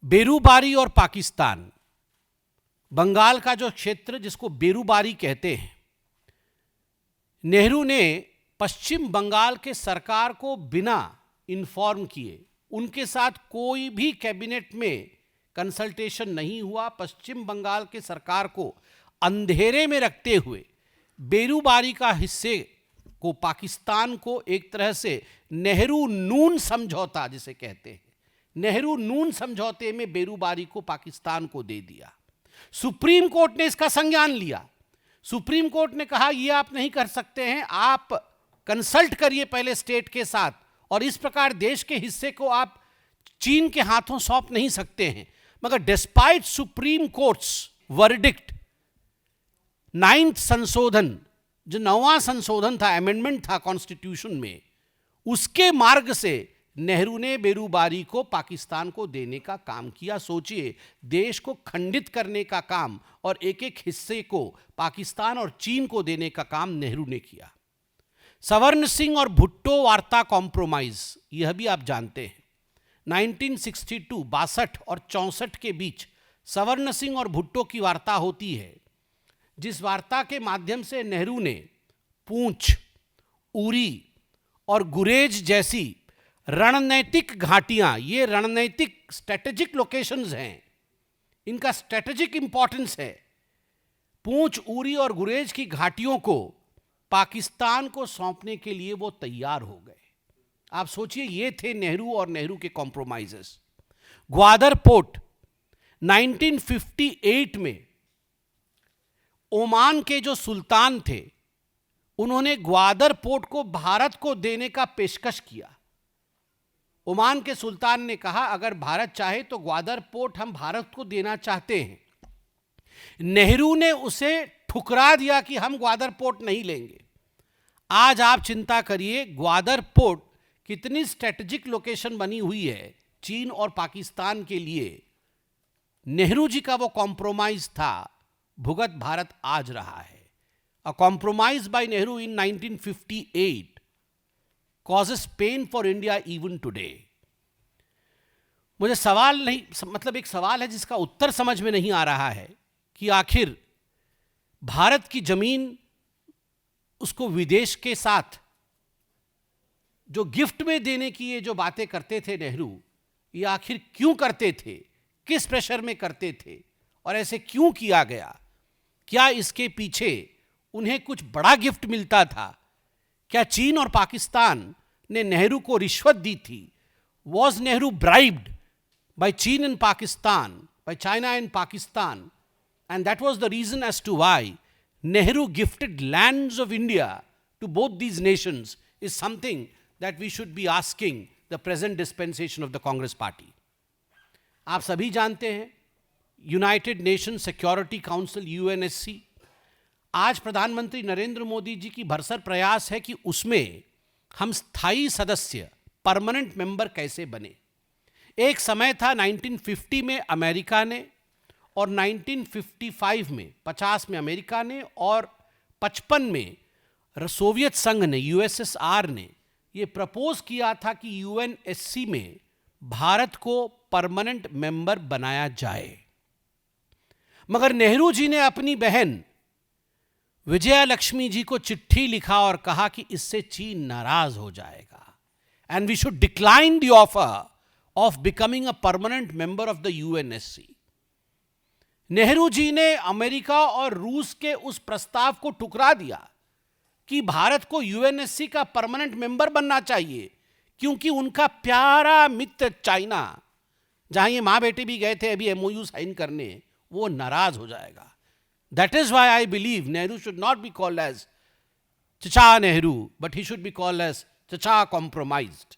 बेरूबारी और पाकिस्तान, बंगाल का जो क्षेत्र जिसको बेरूबारी कहते हैं, नेहरू ने पश्चिम बंगाल के सरकार को बिना इन्फॉर्म किए, उनके साथ कोई भी कैबिनेट में कंसल्टेशन नहीं हुआ, पश्चिम बंगाल के सरकार को अंधेरे में रखते हुए बेरूबारी का हिस्से को पाकिस्तान को एक तरह से नेहरू नून समझौता जिसे कहते हैं, नेहरू नून समझौते में बेरूबारी को पाकिस्तान को दे दिया। सुप्रीम कोर्ट ने इसका संज्ञान लिया। सुप्रीम कोर्ट ने कहा यह आप नहीं कर सकते हैं, आप कंसल्ट करिए पहले स्टेट के साथ, और इस प्रकार देश के हिस्से को आप चीन के हाथों सौंप नहीं सकते हैं। मगर despite supreme courts verdict, 9th संशोधन, जो 9वां संशोधन था, अमेंडमेंट था कॉन्स्टिट्यूशन में, उसके मार्ग से नेहरू ने बेरूबारी को पाकिस्तान को देने का काम किया। सोचिए, देश को खंडित करने का काम और एक एक हिस्से को पाकिस्तान और चीन को देने का काम नेहरू ने किया। सवर्ण सिंह और भुट्टो वार्ता कॉम्प्रोमाइज, यह भी आप जानते हैं, 1962 62 और 64 के बीच सवर्ण सिंह और भुट्टो की वार्ता होती है, जिस वार्ता के माध्यम से नेहरू ने पूंछ, उरी और गुरेज जैसी रणनैतिक घाटियां, ये रणनैतिक स्ट्रेटेजिक लोकेशंस हैं, इनका स्ट्रेटेजिक इंपॉर्टेंस है, पूंछ, उरी और गुरेज की घाटियों को पाकिस्तान को सौंपने के लिए वो तैयार हो गए। आप सोचिए, ये थे नेहरू और नेहरू के कॉम्प्रोमाइजेस। ग्वादर पोर्ट 1958 में ओमान के जो सुल्तान थे, उन्होंने ग्वादर पोर्ट को भारत को देने का पेशकश किया। ओमान के सुल्तान ने कहा अगर भारत चाहे तो ग्वादर पोर्ट हम भारत को देना चाहते हैं। नेहरू ने उसे ठुकरा दिया कि हम ग्वादर पोर्ट नहीं लेंगे। आज आप चिंता करिए, ग्वादर पोर्ट कितनी स्ट्रेटेजिक लोकेशन बनी हुई है चीन और पाकिस्तान के लिए। नेहरू जी का वो कॉम्प्रोमाइज था, भुगत भारत आज रहा है। A compromise by Nehru in 1958 causes pain for India even today। मुझे सवाल नहीं, मतलब एक सवाल है जिसका उत्तर समझ में नहीं आ रहा है कि आखिर भारत की जमीन, उसको विदेश के साथ जो गिफ्ट में देने की ये जो बातें करते थे नेहरू, ये आखिर क्यों करते थे, किस प्रेशर में करते थे और ऐसे क्यों किया गया? क्या इसके पीछे उन्हें कुछ बड़ा गिफ्ट मिलता था? क्या चीन और पाकिस्तान ने नेहरू को रिश्वत दी थी? Was Nehru bribed by Cheen and Pakistan, by China and Pakistan? And that was the reason as to why Nehru gifted lands of India to both these nations is something that we should be asking the present dispensation of the Congress party. आप सभी जानते हैं, United Nation Security Council UNSC, आज प्रधानमंत्री नरेंद्र मोदी जी की भरसर प्रयास है कि उसमें हम स्थायी सदस्य, परमानेंट मेंबर कैसे बने। एक समय था 1950 में अमेरिका ने, और 1955 में 50 में अमेरिका ने, और 55 में सोवियत संघ ने, यूएसएसआर ने ये प्रपोज किया था कि यूएनएससी में भारत को परमानेंट मेंबर बनाया जाए। मगर नेहरू जी ने अपनी बहन विजया लक्ष्मी जी को चिट्ठी लिखा और कहा कि इससे चीन नाराज हो जाएगा, and we should decline the offer of becoming a permanent member of the UNSC. Nehru ji ने अमेरिका और रूस के उस प्रस्ताव को ठुकरा दिया कि भारत को यूएनएससी का परमानेंट मेंबर बनना चाहिए, क्योंकि उनका प्यारा मित्र चाइना, जहां ये मां बेटे भी गए थे अभी एमओयू साइन करने, वो नाराज हो जाएगा। That is why I believe Nehru should not be called as Chacha Nehru, but he should be called as Chacha Compromised.